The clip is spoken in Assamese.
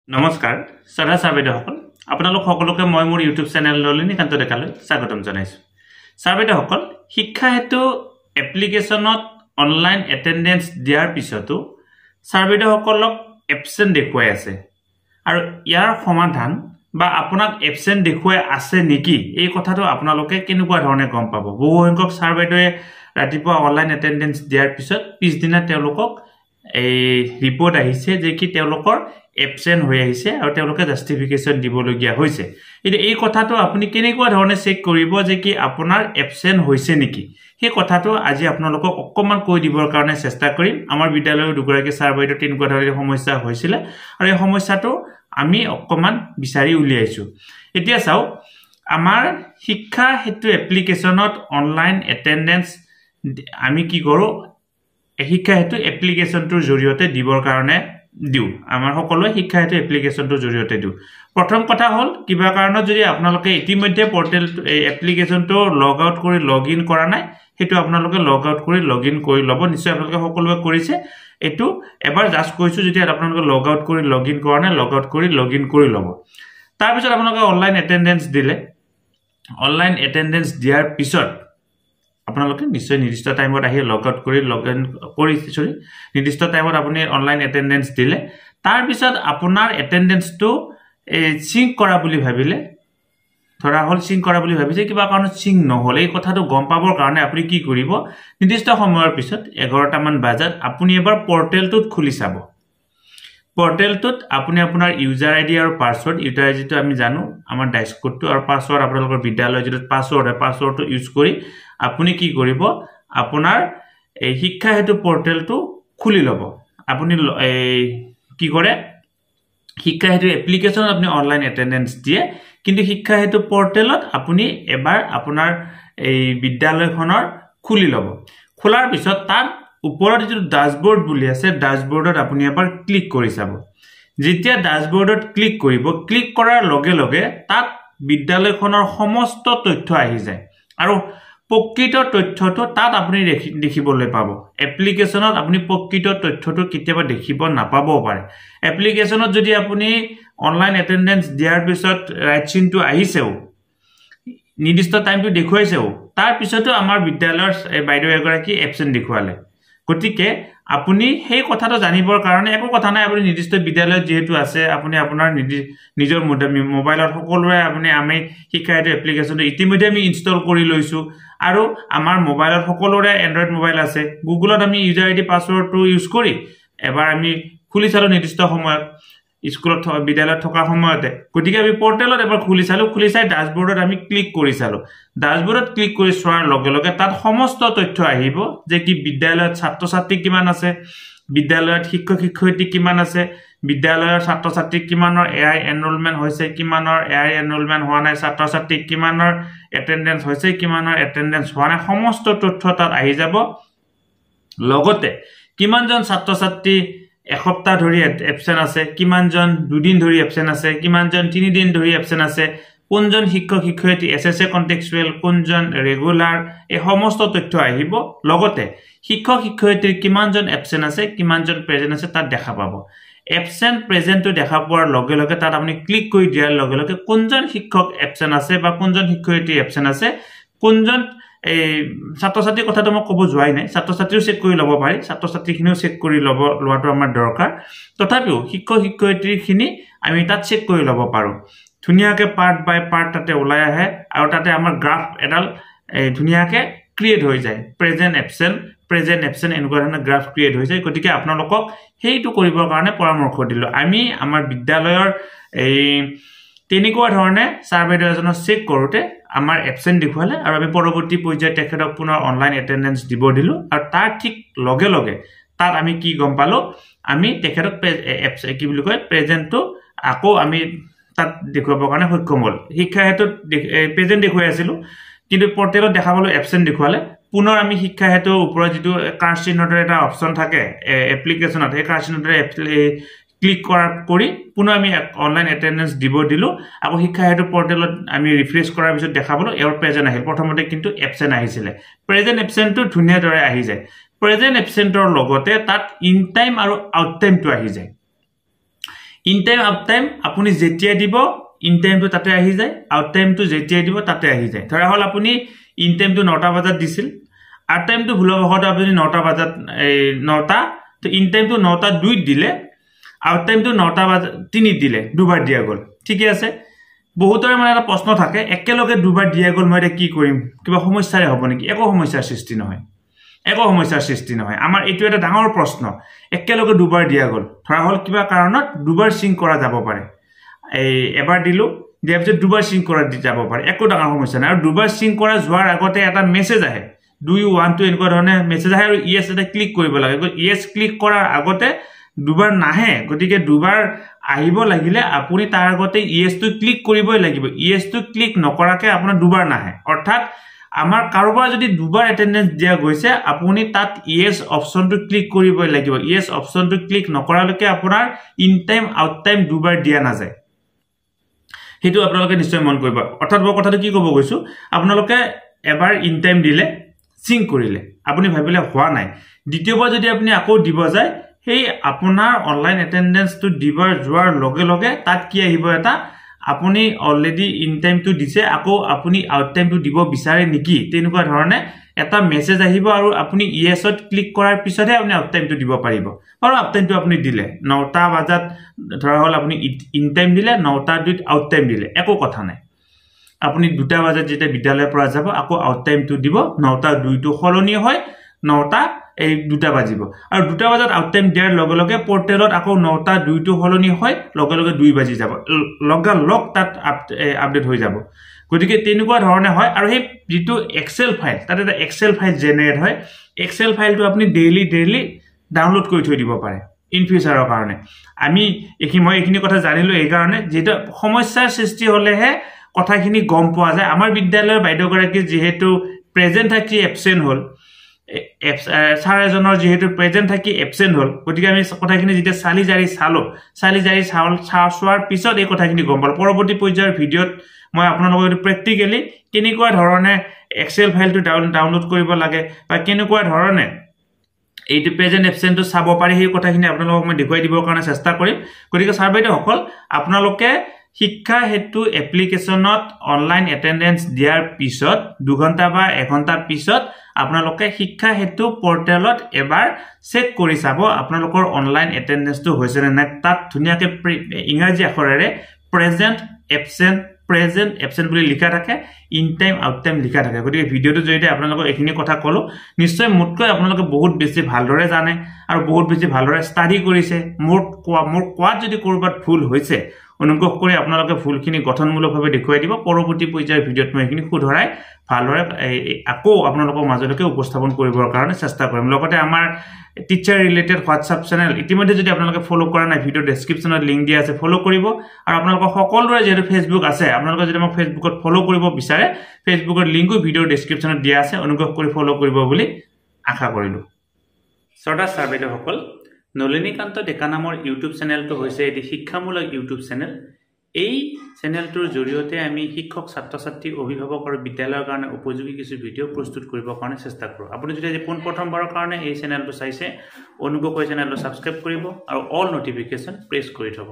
নমস্কাৰ সদা সাবেদসকল আপোনালোক সকলোকে মই মোৰ ইউটিউব চেনেল ললিনী কান্ত ডেকালৈ স্বাগতম জনাইছো সাবেদসকল শিক্ষা হেতু এপ্লিকেশনত অনলাইন এটেন্ডেন্স দিয়াৰ পিছতো সাবেদসকলক এবসেন্ট দেখুৱাই আছে আৰু ইয়াৰ সমাধান বা আপোনাক এবসেন্ট দেখুৱাই আছে নেকি এই কথাটো আপোনালোকে কেনেকুৱা ধৰণে গম পাব বহু সংখ্যক সাবেদয়ে ৰাতিপুৱা অনলাইন এটেন্ডেন্স দিয়াৰ পিছত পিছদিনা তেওঁলোকক এই ৰিপোৰ্ট আহিছে যে কি তেওঁলোকৰ এবসেন্ট হৈ আহিছে আৰু তেওঁলোকে জাস্টিফিকেশন দিবলগীয়া হৈছে এতিয়া এই কথাটো আপুনি কেনেকুৱা ধৰণে চেক কৰিব যে কি আপোনাৰ এবসেন্ট হৈছে নেকি সেই কথাটো আজি আপোনালোকক অকমান কৈ দিবৰ কাৰণে চেষ্টা কৰিম আমাৰ বিদ্যালয়ৰ দুগৰাকী সাৰ্ভেটো তেনেকুৱা ধৰণৰ সমস্যা হৈছিল আৰু এই সমস্যাটো আমি অকমান বিচাৰি উলিয়াইছো এতিয়া চাও আমাৰ শিক্ষা হেতু এপ্লিকেশনত অনলাইন এটেন্ডেন্স আমি কি কৰো শিক্ষা হেতু এপ্লিকেশনটোৰ জৰিয়তে দিবৰ কাৰণে দিও আমাৰ সকলোৱে শিক্ষা হেতু এপ্লিকেশনটোৰ জৰিয়তে দিও প্ৰথম কথা হল কিবা কাৰণত যদি আপোনালোকে ইতিমধ্যে পোৰ্টেল এপ্লিকেশনটো লগ আউট কৰি লগইন কৰা নাই হেতু আপোনালোকে লগ আউট কৰি লগইন কৰি লব নিশ্চয় আপোনালোকে সকলোৱে কৰিছে এটো এবাৰ জাস্ট কৈছো যদি আপোনালোকে লগ আউট কৰি লগইন কৰা নাই লগ আউট কৰি লগইন কৰি লব তাৰ পিছত আপোনালোকে অনলাইন এটেন্ডেন্স দিলে অনলাইন এটেন্ডেন্স দিয়াৰ পিছত আপোনালোকে নিশ্চয় নিৰ্দিষ্ট টাইমত আহি লগ আউট কৰি লগইন কৰি নিৰ্দিষ্ট টাইমত আপুনি অনলাইন এটেন্ডেন্স দিলে তাৰ পিছত আপোনাৰ এটেন্ডেন্সটো সিঙ্ক কৰা বুলি ভাবিলে ধৰা হল সিঙ্ক কৰা বুলি ভাবিছে কিবা কাৰণত সিঙ্ক নহল এই কথাটো গম পাবৰ কাৰণে আপুনি কি কৰিব নিৰ্দিষ্ট সময়ৰ পিছত 11টা মান বজাত আপুনি এবাৰ পোৰ্টেলটোত খুলি চাব পোৰ্টেলটোত আপুনি আপোনাৰ ইউজাৰ আইডি আৰু পাসওয়াৰ্ড ইউজাৰ আইডিটো আমি জানো আমাৰ ড্যাশবোৰ্ডটো আৰু পাসওয়াৰ্ড আপোনালোকৰ বিদ্যালয়ৰ যেটো পাসওয়াৰ্ডটো ইউজ কৰি আপুনি কি কৰিব আপোনাৰ এই শিক্ষা হেতু পোৰ্টেলটো খুলি লব আপুনি কি কৰে শিক্ষা হেতু এপ্লিকেশনত আপুনি অনলাইন এটেন্ডেন্স দিয়ে কিন্তু শিক্ষা হেতু পোৰ্টেলত আপুনি এবাৰ আপোনাৰ এই বিদ্যালয়খনৰ খুলি লব খোলাৰ পিছত তাৰ ওপৰত যেটো ড্যাশবোৰ্ড বুলি আছে ড্যাশবোৰ্ডত আপুনি এবাৰ ক্লিক কৰি চাব যেতিয়া ড্যাশবোৰ্ডত ক্লিক কৰিব ক্লিক কৰাৰ লগে লগে তাত বিদ্যালয়খনৰ সমস্ত তথ্য আহি যায় আৰু প্ৰকৃত তথ্যটো তাত আপুনি দেখিবলৈ পাব এপ্লিকেশনত আপুনি প্ৰকৃত তথ্যটো কিতেবা দেখিব নাপাবও পাৰে এপ্লিকেশনত যদি আপুনি অনলাইন এটেন্ডেন্স দিয়াৰ পিছত ৰাইট চিনটো আহিছেও নিৰ্দিষ্ট টাইমটো দেখুৱাইছেও তাৰ পিছতো আমাৰ বিদ্যালয়ৰ বাইদেউ এগৰাকী এবসেন্ট দেখুৱালে গতিকে আপুনি সেই কথাটো জানিবৰ কাৰণে একো কথা নাই আপুনি নিৰ্দিষ্ট বিদ্যালয়ত যেহেতু আছে আপুনি আপোনাৰ নিজৰ মোবাইলত সকলোৰে আমি শিক্ষা হেতু এপ্লিকেশনটো ইতিমধ্যে আমি ইনষ্টল কৰি লৈছো আৰু আমাৰ মোবাইলত সকলোৰে এন্ড্ৰইড মোবাইল আছে গুগলত আমি ইউজাৰ আইডি পাসওয়াৰ্ডটো ইউজ কৰি এবাৰ আমি খুলি চালো নিৰ্দিষ্ট সময়ত স্কুলত বিদ্যালয়ত থকা সময়তে গতিকে আমি পোৰ্টেলত এবাৰ খুলি চাই ড্যাশবোৰ্ডত আমি ক্লিক কৰি চালো ড্যাশবোৰ্ডত ক্লিক কৰি চোৱাৰ লগে লগে তাত সমস্ত তথ্য আহিব যে কি বিদ্যালয়ত ছাত্ৰ ছাত্ৰী কিমান আছে বিদ্যালয়ত শিক্ষক শিক্ষয়িত্ৰী কিমান আছে বিদ্যালয়ৰ ছাত্ৰ ছাত্ৰী কিমানৰ এআই এনৰোলমেন্ট হৈছে কিমানৰ এআই এনৰোলমেন্ট হোৱা নাই ছাত্ৰ ছাত্ৰী কিমানৰ এটেন্ডেন্স হৈছে কিমানৰ এটেন্ডেন্স হোৱা নাই সমস্ত তথ্য তাত আহি যাব লগতে কিমানজন ছাত্ৰ ছাত্ৰী এসপ্তাহ ধৰি এবসেন্ট আছে কিমানজন দুদিন ধৰি এবসেন্ট আছে কিমানজন 3 দিন ধৰি এবসেন্ট আছে কোনজন শিক্ষক শিক্ষয়িত্ৰী এসএসএ কনটেক্সচুৱেল কোনজন ৰেগুলাৰ এই সমস্ত তথ্য আহিব লগতে শিক্ষক শিক্ষয়িত্ৰীৰ কিমানজন এবসেন্ট আছে কিমানজন প্ৰেজেন্ট আছে তাত দেখা পাব এবসেন্ট প্ৰেজেন্টটো দেখা পোৱাৰ লগে লগে তাত আপুনি ক্লিক কৰি দিয়াৰ লগে লগে কোনজন শিক্ষক এবসেন্ট আছে বা কোনজন শিক্ষয়িত্ৰী এবসেন্ট আছে কোনজন এই ছাত্ৰ ছাত্ৰীৰ কথাটো মই ক'ব যোৱাই নাই ছাত্ৰ ছাত্ৰীও চেক কৰি ল'ব পাৰি ছাত্ৰ ছাত্ৰীখিনিও চেক কৰি লোৱাটো আমাৰ দৰকাৰ তথাপিও শিক্ষক শিক্ষয়িত্ৰীখিনি আমি তাত চেক কৰি ল'ব পাৰো ধুনিয়াকে পাৰ্ট বাই পাৰ্ট তাতে ওলাই আহে আৰু তাতে আমাৰ গ্ৰাফ এডাল ধুনিয়াকে ক্ৰিয়েট হৈ যায় প্ৰেজেন্ট এবসেন্ট এনেকুৱা ধৰণৰ গ্ৰাফ ক্ৰিয়েট হৈ যায় গতিকে আপোনালোকক হেইটো কৰিবৰ কাৰণে পৰামৰ্শ দিলো আমি আমাৰ বিদ্যালয়ৰ এই তেনেকুৱা ধৰণে সাৰ্ভেটো এজনৰ চেক কৰোতে আমাৰ এবসেন্ট দেখুৱালে আৰু আমি পৰৱৰ্তী পৰ্যায়ত তেখেতক পুনৰ অনলাইন এটেন্ডেন্স দিব দিলো আৰু তাৰ ঠিক লগে লগে তাত আমি কি গম পালো আমি তেখেতক কি বুলি কয় প্ৰেজেন্টটো আকৌ আমি তাত দেখুৱাবৰ কাৰণে সক্ষম হল শিক্ষা হেতু প্ৰেজেন্ট দেখুৱাই আছিল কিন্তু পোৰ্টেলত দেখাবলৈ এবসেন্ট দেখুৱালে পুনৰ আমি শিক্ষা হেতু ওপৰত যেটো কাৰ্ড চিহ্নৰ এটা অপচন থাকে এপ্লিকেশনত এই কাৰ্ড চিহ্নৰ ক্লিক কৰি পুনৰ আমি অনলাইন এটেন্ডেন্স দিব দিলো আকৌ শিক্ষা হেতু পোৰ্টেলত আমি ৰিফ্ৰেশ কৰাৰ পিছত দেখাবলো এৰ প্ৰেজেন্ট আহিল প্ৰথমতে কিন্তু এবসেন্ট আহিছিল প্ৰেজেন্ট এবসেন্টটো ধুনিয়া দৰে আহি যায় প্ৰেজেন্ট এবসেন্টৰ লগতে তাত ইন টাইম আৰু আউট টাইমটো আহি যায় ইন টাইম আউট টাইম আপুনি যেতিয়া দিব ইন টাইমটো তাতে আহি যায়, আউট টাইমটো যেতিয়া দিব তাতে আহি যায়। ধৰা হ'ল আপুনি ইন টাইমটো 9টা বজাত দিছিল, আউট টাইমটো ভুলবশত আপুনি 9টা বজাত 9টা, তো ইন টাইমটো 9টা 2 দিলে, আউট টাইমটো 9টা বজাত 3 দিলে, দুবাৰ দিয়া গ'ল। ঠিকে আছে। বহুতৰে মানে এটা প্ৰশ্ন থাকে, একেলগে দুবাৰ দিয়া গ'ল, মই কি কৰিম, কিবা সমস্যাৰে হ'ব নেকি? একো সমস্যাৰ সৃষ্টি নহয়, একো সমস্যাৰ সৃষ্টি নহয়। আমাৰ এইটো এটা ডাঙৰ প্ৰশ্ন, একেলগে দুবাৰ দিয়া গ'ল, ধৰা হ'ল কিবা কাৰণত দুবাৰ সিং কৰা যাব পাৰে, এবাৰ দিলো, দিয়াৰ পিছত দুবাৰ সিং কৰা যাব পাৰে, একো ডাঙৰ সমস্যা নাই। আৰু দুবাৰ সিং কৰা যোৱাৰ আগতে এটা মেছেজ আহে, ডু ইউ ৱান্ট টু, এনেকুৱা ধৰণে মেছেজ আহে, আৰু ইয়েছ এটা ক্লিক কৰিব লাগে। ইয়েছ ক্লিক কৰাৰ আগতে দুবাৰ নাহে, গতিকে দুবাৰ আহিব লাগিলে আপুনি তাৰ আগতে ইয়েছটো ক্লিক কৰিবই লাগিব। ইয়েছটো ক্লিক নকৰাকে আপোনাৰ দুবাৰ নাহে। অৰ্থাৎ আমাৰ কাৰোবাৰ যদি দুবাৰ এটেন্ডেন্স দিয়া গৈছে, আপুনি তাত ইয়েছ অপশনটো ক্লিক কৰিবই লাগিব। ইয়েছ অপশনটো ক্লিক নকৰালৈকে আপোনাৰ ইন টাইম আউট টাইম দুবাৰ দিয়া নাযায়। সেইটো আপোনালোকে নিশ্চয় মন কৰিব। অৰ্থাৎ মই কথাটো কি ক'ব গৈছো, আপোনালোকে এবাৰ ইন টাইম দিলে, সিং কৰিলে, আপুনি ভাবিলে হোৱা নাই, দ্বিতীয়বাৰ যদি আপুনি আকৌ দিব যায়, সেই আপোনাৰ অনলাইন এটেন্ডেন্সটো দিবৰ যোৱাৰ লগে লগে তাত কি আহিব, এটা আপুনি অলৰেডি ইন টাইমটো দিছে, আকৌ আপুনি আউট টাইমটো দিব বিচাৰে নেকি, তেনেকুৱা ধৰণে এটা মেছেজ আহিব, আৰু আপুনি ইয়েছত ক্লিক কৰাৰ পিছতহে আপুনি আউট টাইমটো দিব পাৰিব। আৰু আউট টাইমটো আপুনি দিলে 9টা বজাত, ধৰা হ'ল আপুনি ইন টাইম দিলে, 9টা 2 আউট টাইম দিলে, একো কথা নাই। আপুনি 2টা বজাত যেতিয়া বিদ্যালয়ৰ পৰা যাব, আকৌ আউট টাইমটো দিব, 9টা 2টো সলনি হয়, 9টা 2টা বাজিব। আৰু 2টা বজাত আউট টাইম দিয়াৰ লগে লগে পৰ্টেলত আকৌ 9টা 2টো সলনি হয়, লগে লগে 2 বাজি যাব, লগালগ তাত আপডেট হৈ যাব। গতিকে তেনেকুৱা ধৰণে হয়। আৰু সেই যিটো এক্সেল ফাইল, তাত এটা এক্সেল ফাইল জেনেৰেট হয়, এক্সেল ফাইলটো আপুনি ডেইলি ডাউনলোড কৰি থৈ দিব পাৰে ইন ফিউচাৰৰ কাৰণে। মই এইখিনি কথা জানিলো এইকাৰণে, যিহেতু সমস্যাৰ সৃষ্টি হ'লেহে কথাখিনি গম পোৱা যায়। আমাৰ বিদ্যালয়ৰ বাইদেউগৰাকী যিহেতু প্ৰেজেণ্ট থাকি এবচেণ্ট হ'ল, ছাৰ এজনৰ যিহেতু প্ৰেজেণ্ট থাকি এবচেণ্ট হ'ল, গতিকে আমি কথাখিনি যেতিয়া চালি জাৰি চোৱাৰ পিছত এই কথাখিনি গম পালোঁ। পৰৱৰ্তী পৰ্যায়ৰ ভিডিঅ'ত মই আপোনালোকক প্ৰেক্টিকেলি কেনেকুৱা ধৰণে এক্সেল ফাইলটো ডাউনলোড কৰিব লাগে, বা কেনেকুৱা ধৰণে এইটো প্ৰেজেণ্ট এবচেণ্টটো চাব পাৰি, সেই কথাখিনি আপোনালোকক মই দেখুৱাই দিবৰ কাৰণে চেষ্টা কৰিম। গতিকে ছাৰ বাইদেউসকল, আপোনালোকে শিক্ষা হেতু এপ্লিকেশ্যনত অনলাইন এটেন্ডেন্স দিয়াৰ পিছত 2 ঘণ্টা বা 1 ঘণ্টাৰ পিছত আপোনালোকে শিক্ষা হেতু পৰ্টেলত এবাৰ চেক কৰি চাব আপোনালোকৰ অনলাইন এটেন্ডেন্সটো হৈছে নে নাই। তাত ধুনীয়াকৈ ইংৰাজী আখৰেৰে প্ৰেজেণ্ট এবচেণ্ট বুলি লিখা থাকে, ইন টাইম আউট টাইম লিখা থাকে। গতিকে ভিডিঅ'টো জৰিয়তে আপোনালোকক এইখিনি কথা ক'লো, নিশ্চয় মোতকৈ আপোনালোকে বহুত বেছি ভালদৰে জানে আৰু বহুত বেছি ভালদৰে ষ্টাডি কৰিছে। মোৰ কোৱাত যদি ক'ৰবাত ভুল হৈছে, অনুগ্ৰহ কৰি আপোনালোকে ভুলখিনি গঠনমূলকভাৱে দেখুৱাই দিব। পৰৱৰ্তী পৰ্যায়ৰ ভিডিঅ'ত মই এইখিনি শুধৰাই ভালদৰে আকৌ আপোনালোকৰ মাজলৈকে উপস্থাপন কৰিবৰ কাৰণে চেষ্টা কৰিম। লগতে আমাৰ টিচাৰ ৰিলেটেড হোৱাটছআপ চেনেল ইতিমধ্যে যদি আপোনালোকে ফ'ল' কৰা নাই, ভিডিঅ' ডেছক্ৰিপশ্যনত লিংক দিয়া আছে, ফ'ল' কৰিব। আৰু আপোনালোকৰ সকলোৰে যিহেতু ফেচবুক আছে, আপোনালোকে যদি মোক ফেচবুকত ফ'ল' কৰিব বিচাৰে, ফেচবুকৰ লিংকো ভিডিঅ'ৰ ডেছক্ৰিপশ্যনত দিয়া আছে, অনুগ্ৰহ কৰি ফ'ল' কৰিব বুলি আশা কৰিলোঁ। শ্ৰদ্ধা ছাৰ বাইদেউসকল, নলিনীকান্ত ডেকা নামৰ ইউটিউব চেনেলটো হৈছে এটি শিক্ষামূলক ইউটিউব চেনেল। এই চেনেলটোৰ জৰিয়তে আমি শিক্ষক, ছাত্ৰ ছাত্ৰী, অভিভাৱক আৰু বিদ্যালয়ৰ কাৰণে উপযোগী কিছু ভিডিঅ' প্ৰস্তুত কৰিবৰ কাৰণে চেষ্টা কৰোঁ। আপুনি যদি আজি পোনপ্ৰথমবাৰৰ কাৰণে এই চেনেলটো চাইছে, অনুগ্ৰহ কৰি চেনেলটো ছাবস্ক্ৰাইব কৰিব আৰু অল নটিফিকেশ্যন প্ৰেছ কৰি থ'ব।